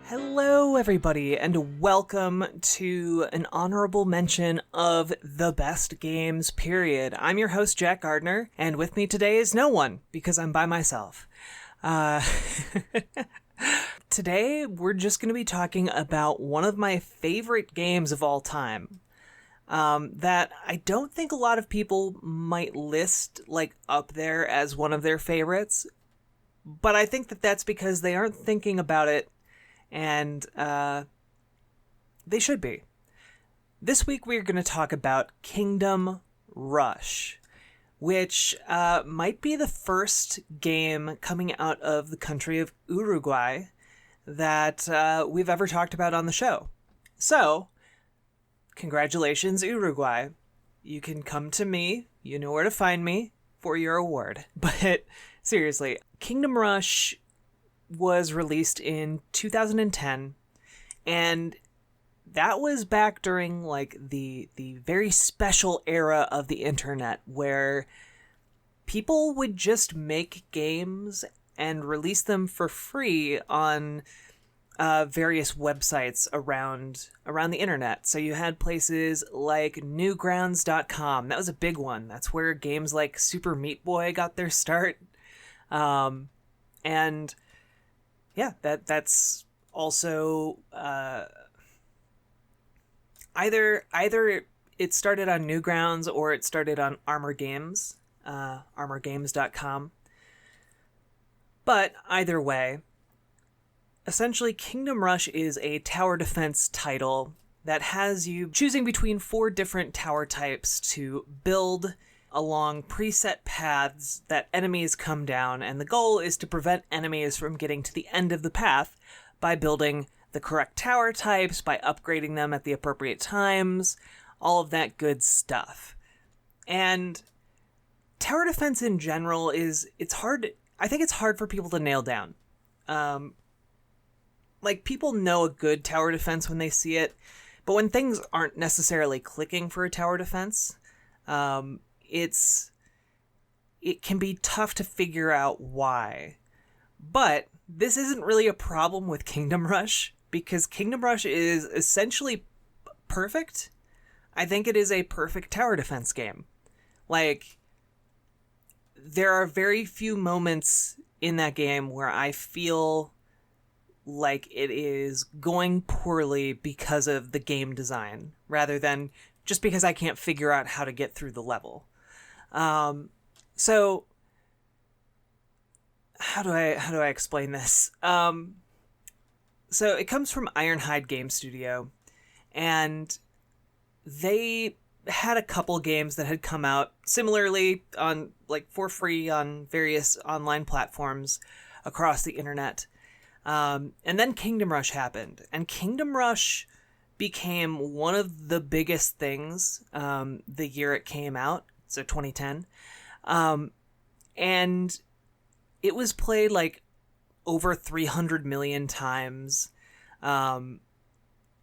Hello, everybody, and welcome to an honorable mention of the best games, period. I'm your host, Jack Gardner, and with me today is no one, because I'm by myself. Today, we're just going to be talking about one of my favorite games of all time. That I don't think a lot of people might list, up there as one of their favorites, but I think that that's because they aren't thinking about it, and they should be. This week we're going to talk about Kingdom Rush, which might be the first game coming out of the country of Uruguay that we've ever talked about on the show. So, congratulations, Uruguay. You can come to me, you know where to find me, for your award. But seriously, Kingdom Rush was released in 2010, and that was back during the very special era of the internet where people would just make games and release them for free on various websites around the internet. So you had places like Newgrounds.com. That was a big one. That's where games like Super Meat Boy got their start. And yeah, that's also either it started on Newgrounds or it started on Armor Games, armorgames.com. But either way, essentially Kingdom Rush is a tower defense title that has you choosing between 4 different tower types to build along preset paths that enemies come down, and the goal is to prevent enemies from getting to the end of the path by building the correct tower types, by upgrading them at the appropriate times, all of that good stuff. And tower defense in general it's hard for people to nail down. People know a good tower defense when they see it, but when things aren't necessarily clicking for a tower defense, it can be tough to figure out why. But this isn't really a problem with Kingdom Rush, because Kingdom Rush is essentially perfect. I think it is a perfect tower defense game. There are very few moments in that game where I feel like it is going poorly because of the game design, rather than just because I can't figure out how to get through the level. So how do I explain this? So it comes from Ironhide Game Studio, and they had a couple games that had come out similarly on for free on various online platforms across the internet. And then Kingdom Rush happened, and Kingdom Rush became one of the biggest things the year it came out, so 2010. And it was played over 300 million times,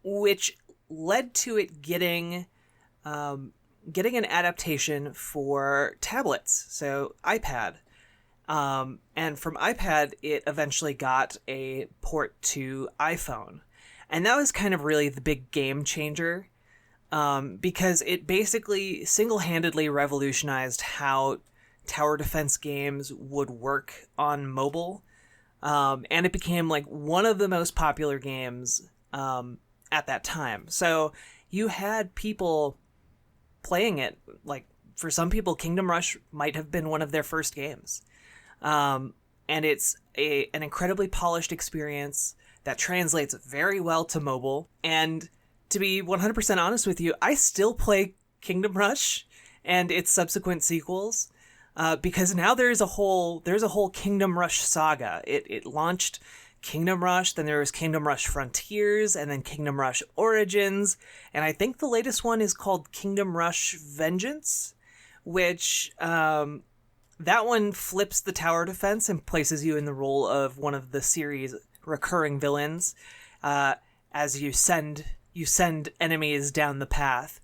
which led to it getting an adaptation for tablets, so iPad. And from iPad, it eventually got a port to iPhone. And that was kind of really the big game changer, because it basically single-handedly revolutionized how tower defense games would work on mobile. And it became one of the most popular games at that time. So you had people playing it. For some people, Kingdom Rush might have been one of their first games. And it's an incredibly polished experience that translates very well to mobile. And to be 100% honest with you, I still play Kingdom Rush and its subsequent sequels, because now there's a whole Kingdom Rush saga. It launched Kingdom Rush, then there was Kingdom Rush Frontiers, and then Kingdom Rush Origins, and I think the latest one is called Kingdom Rush Vengeance, which that one flips the tower defense and places you in the role of one of the series' recurring villains, as you send enemies down the path,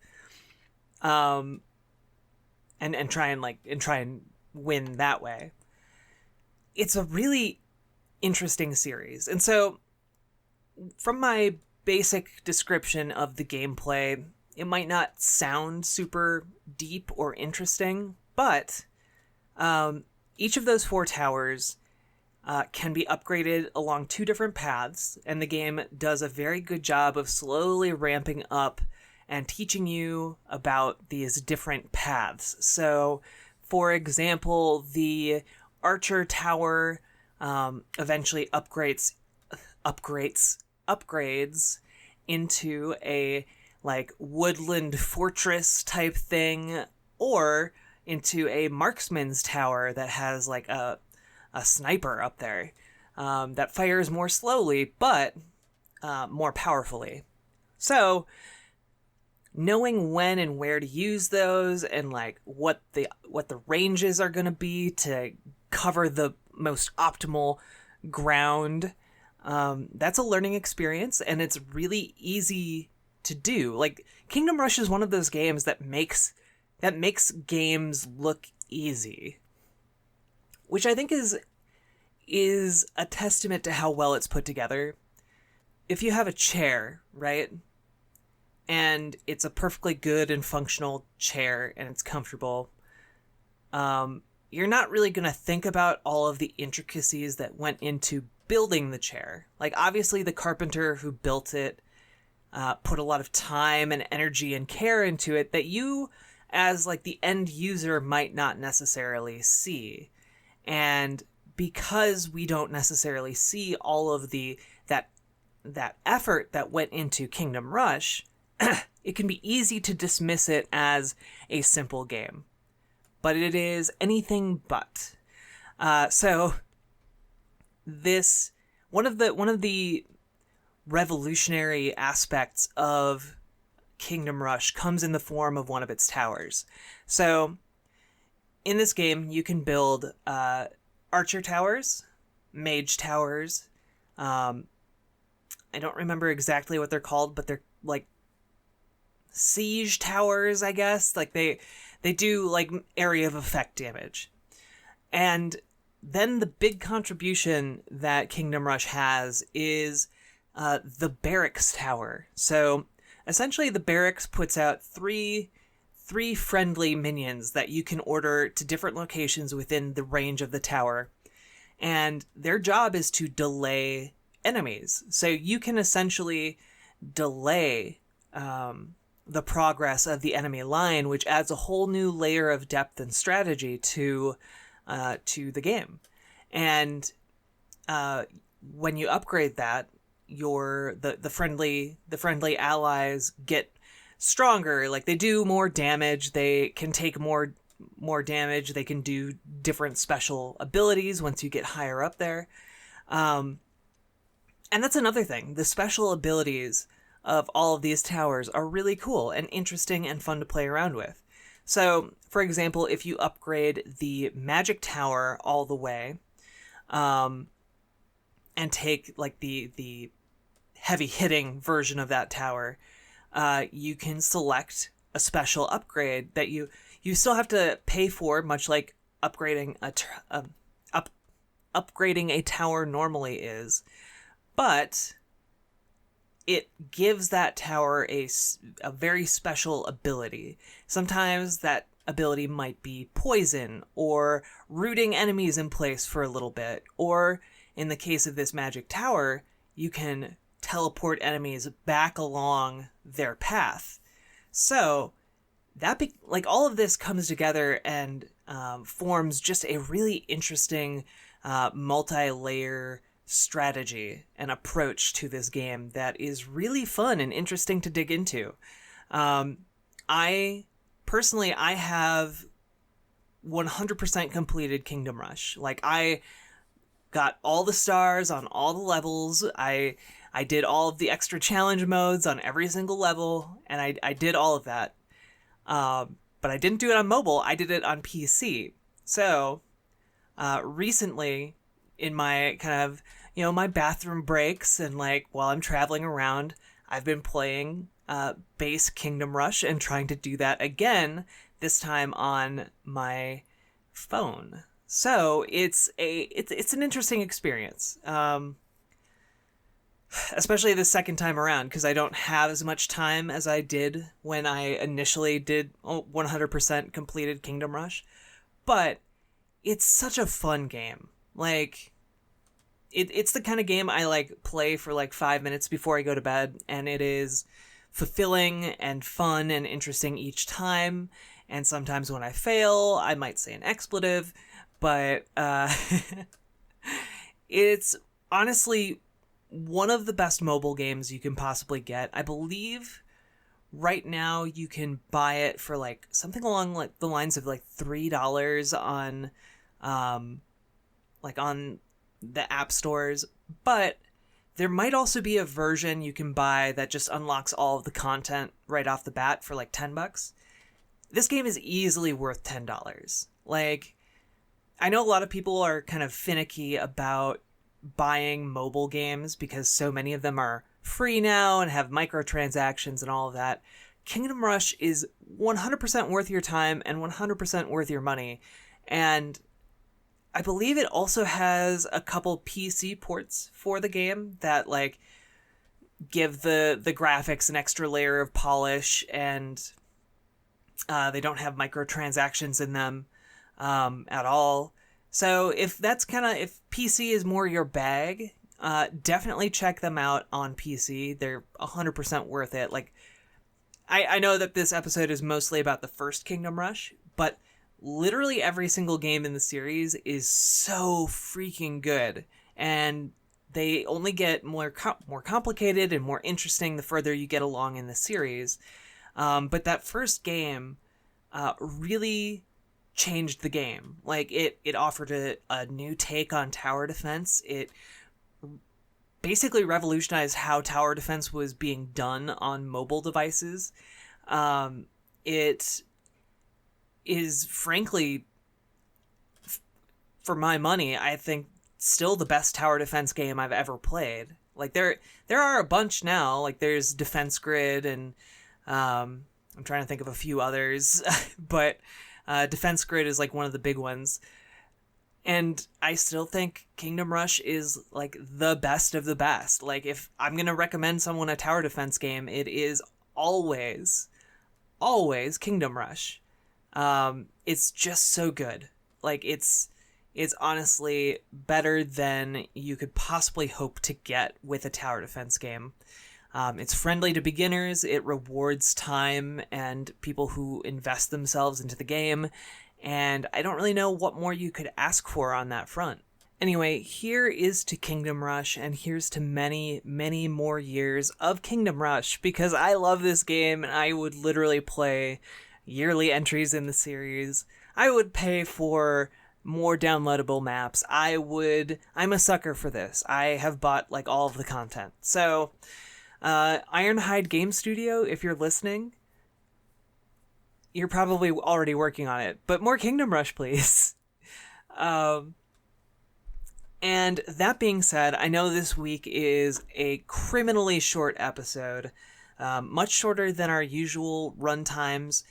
and try and win that way. It's a really interesting series. And so from my basic description of the gameplay, it might not sound super deep or interesting, but each of those 4 towers can be upgraded along 2 different paths, and the game does a very good job of slowly ramping up and teaching you about these different paths. So, for example, the Archer Tower eventually upgrades into a like woodland fortress type thing, or into a marksman's tower that has like a sniper up there that fires more slowly but more powerfully. So knowing when and where to use those, and like what the ranges are going to be to cover the most optimal ground, that's a learning experience, and it's really easy to do. Like, Kingdom Rush is one of those games that makes games look easy, which I think is a testament to how well it's put together. If you have a chair, right, and it's a perfectly good and functional chair and it's comfortable, you're not really going to think about all of the intricacies that went into building the chair. Like, obviously the carpenter who built it put a lot of time and energy and care into it that you, as like the end user, might not necessarily see. And because we don't necessarily see all of that effort that went into Kingdom Rush, it can be easy to dismiss it as a simple game. But it is anything but. So this one of the revolutionary aspects of Kingdom Rush comes in the form of one of its towers. So in this game, you can build archer towers, mage towers. I don't remember exactly what they're called, but they're like siege towers, I guess. Like they do like area of effect damage. And then the big contribution that Kingdom Rush has is the barracks tower. So essentially the barracks puts out three friendly minions that you can order to different locations within the range of the tower. And their job is to delay enemies. So you can essentially delay the progress of the enemy line, which adds a whole new layer of depth and strategy to the game. And when you upgrade that, the friendly allies get stronger. Like, they do more damage, they can take more damage, they can do different special abilities once you get higher up there. And that's another thing. The special abilities of all of these towers are really cool and interesting and fun to play around with. So, for example, if you upgrade the magic tower all the way, and take like the heavy hitting version of that tower, you can select a special upgrade that you still have to pay for, much like upgrading upgrading a tower normally is, but it gives that tower a very special ability. Sometimes that ability might be poison, or rooting enemies in place for a little bit, or in the case of this magic tower, you can teleport enemies back along their path. So like all of this comes together and forms just a really interesting multi-layer strategy and approach to this game that is really fun and interesting to dig into. I have 100% completed Kingdom Rush. Like, I got all the stars on all the levels. I did all of the extra challenge modes on every single level, and I did all of that. But I didn't do it on mobile. I did it on PC. So, recently, in my kind of, my bathroom breaks and like while I'm traveling around, I've been playing base Kingdom Rush and trying to do that again, this time on my phone. So it's an interesting experience. especially the second time around, because I don't have as much time as I did when I initially did 100% completed Kingdom Rush. But it's such a fun game. Like, it's the kind of game I like play for like 5 minutes before I go to bed, and it is fulfilling and fun and interesting each time. And sometimes when I fail, I might say an expletive, but it's honestly one of the best mobile games you can possibly get. I believe right now you can buy it for like something along like the lines of like $3 on like on the app stores, but there might also be a version you can buy that just unlocks all of the content right off the bat for like $10. This game is easily worth $10. Like, I know a lot of people are kind of finicky about buying mobile games because so many of them are free now and have microtransactions and all of that. Kingdom Rush is 100% worth your time and 100% worth your money. And I believe it also has a couple PC ports for the game that like give the graphics an extra layer of polish, and they don't have microtransactions in them at all. So if PC is more your bag, definitely check them out on PC. They're 100% worth it. Like, I know that this episode is mostly about the first Kingdom Rush, but literally every single game in the series is so freaking good, and they only get more complicated and more interesting the further you get along in the series. But that first game really changed the game. Like, it offered a new take on tower defense. It basically revolutionized how tower defense was being done on mobile devices. It is, frankly, for my money, I think still the best tower defense game I've ever played. Like, there are a bunch now. Like, there's Defense Grid, and I'm trying to think of a few others, but Defense Grid is like one of the big ones. And I still think Kingdom Rush is like the best of the best. Like, if I'm going to recommend someone a tower defense game, it is always Kingdom Rush. It's just so good. Like, it's honestly better than you could possibly hope to get with a tower defense game. It's friendly to beginners. It rewards time and people who invest themselves into the game. And I don't really know what more you could ask for on that front. Anyway, here is to Kingdom Rush, and here's to many, many more years of Kingdom Rush, because I love this game, and I would literally play yearly entries in the series. I would pay for more downloadable maps. I'm a sucker for this. I have bought like all of the content. So, Ironhide Game Studio, if you're listening, you're probably already working on it, but more Kingdom Rush, please. And that being said, I know this week is a criminally short episode, much shorter than our usual run times.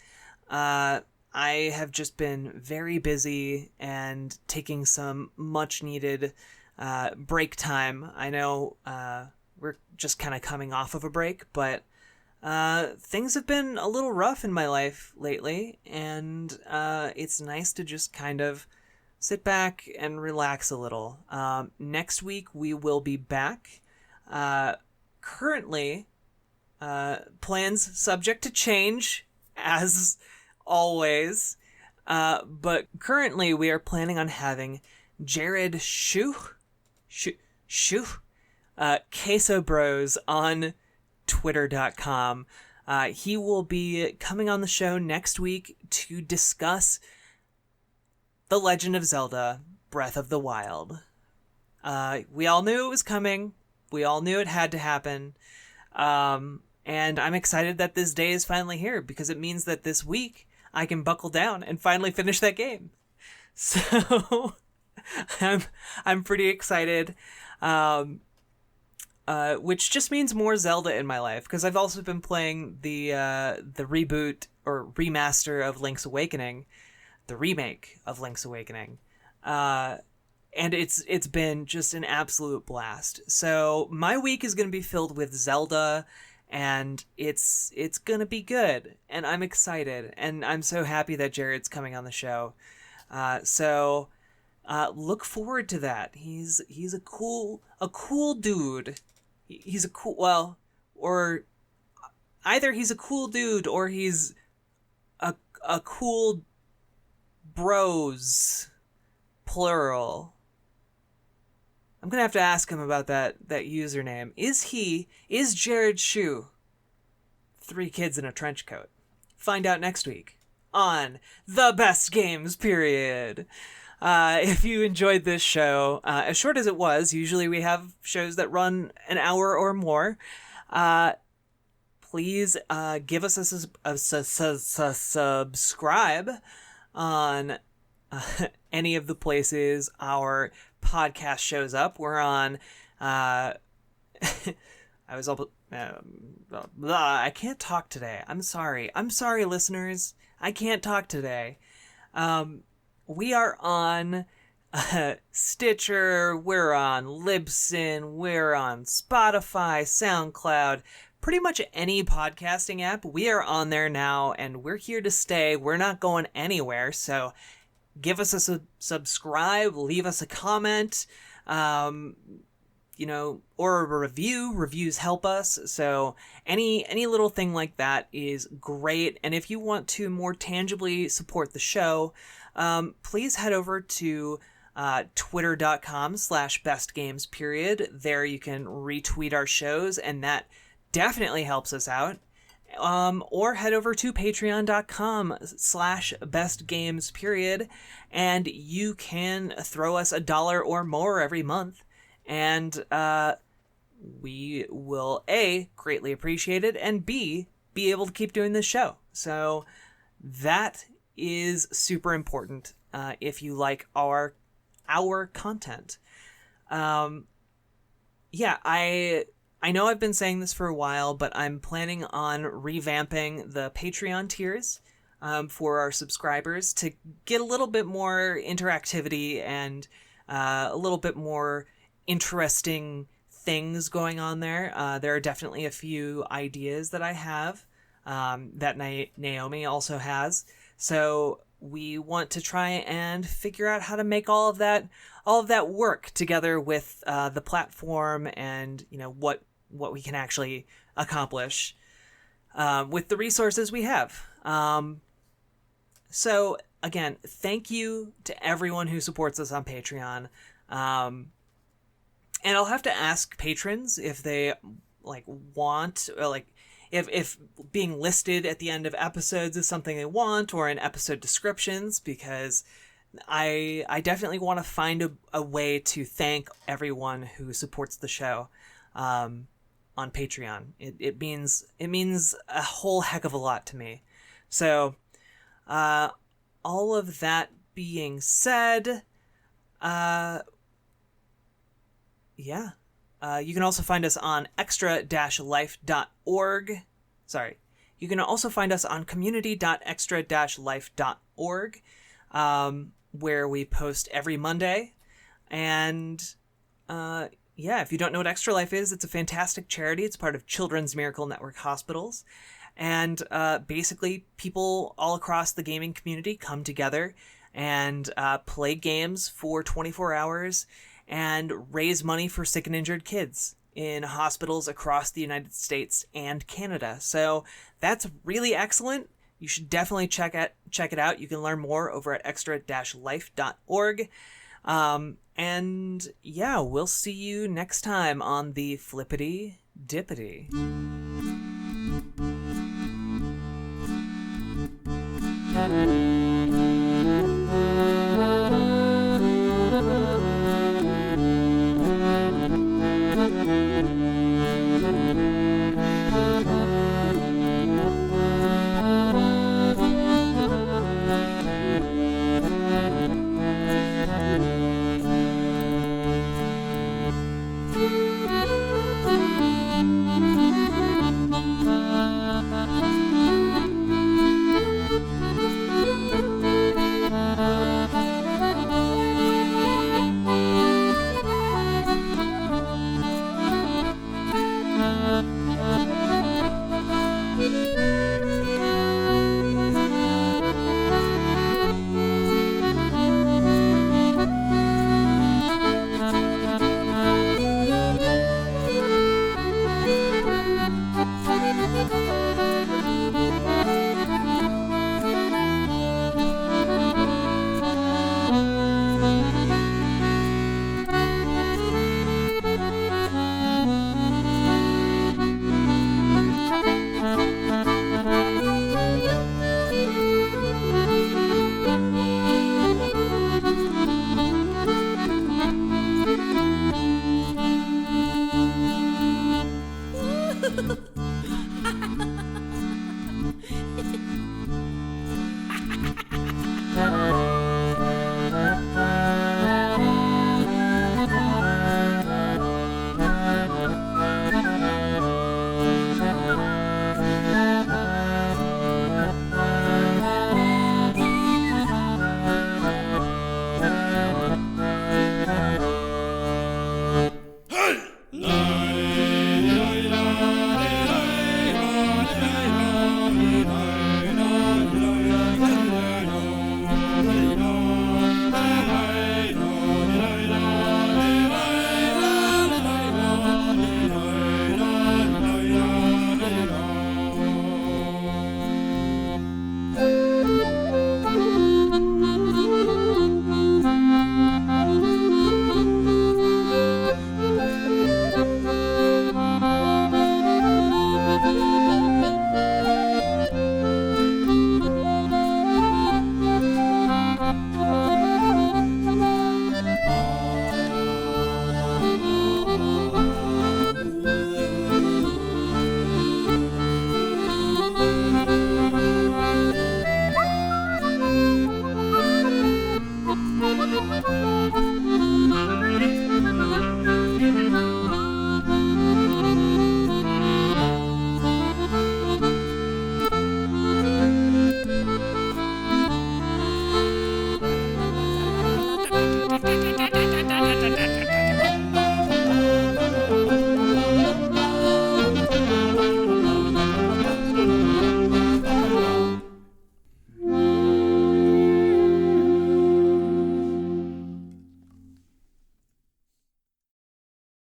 I have just been very busy and taking some much needed break time. I know we're just kind of coming off of a break, but things have been a little rough in my life lately, and it's nice to just kind of sit back and relax a little. Next week we will be back. Currently, plans subject to change, as always, but currently we are planning on having Jared Shu, Queso Bros on Twitter.com. He will be coming on the show next week to discuss The Legend of Zelda Breath of the Wild. We all knew it was coming. We all knew it had to happen. And I'm excited that this day is finally here, because it means that this week I can buckle down and finally finish that game. So I'm pretty excited. Which just means more Zelda in my life, because I've also been playing the reboot or remaster of Link's Awakening, the remake of Link's Awakening. and it's been just an absolute blast. So my week is going to be filled with Zelda, and it's going to be good, and I'm excited, and I'm so happy that Jared's coming on the show. Look forward to that. He's a cool dude. He's a cool, well, or either he's a cool dude or he's a cool bros, plural. I'm gonna have to ask him about that username. Is Jared Shue 3 kids in a trench coat? Find out next week on The Best Games Period. If you enjoyed this show, as short as it was, usually we have shows that run an hour or more, please give us a subscribe on any of the places our podcast shows up. We're on I can't talk today. I'm sorry, listeners. I can't talk today. We are on Stitcher, we're on Libsyn, we're on Spotify, SoundCloud, pretty much any podcasting app. We are on there now, and we're here to stay. We're not going anywhere, so give us a subscribe, leave us a comment, or a review. Reviews help us, so any little thing like that is great. And if you want to more tangibly support the show, please head over to twitter.com/bestgamesperiod. There you can retweet our shows, and that definitely helps us out. Or head over to patreon.com/bestgamesperiod, and you can throw us $1 or more every month, and we will A, greatly appreciate it, and B, be able to keep doing this show. So that is super important if you like our content. I know I've been saying this for a while, but I'm planning on revamping the Patreon tiers for our subscribers to get a little bit more interactivity and a little bit more interesting things going on there. There are definitely a few ideas that I have that Naomi also has. So we want to try and figure out how to make all of that work together with the platform, and what we can actually accomplish with the resources we have. So again, thank you to everyone who supports us on Patreon. And I'll have to ask patrons if they want, or if being listed at the end of episodes is something they want, or in episode descriptions, because I definitely want to find a way to thank everyone who supports the show on Patreon. It means a whole heck of a lot to me. So all of that being said, you can also find us on extra-life.org. Sorry. You can also find us on community.extra-life.org, where we post every Monday. And if you don't know what Extra Life is, it's a fantastic charity. It's part of Children's Miracle Network Hospitals. And basically, people all across the gaming community come together and play games for 24 hours and raise money for sick and injured kids in hospitals across the United States and Canada. So that's really excellent. You should definitely check it out. You can learn more over at extra-life.org. And we'll see you next time on the Flippity Dippity.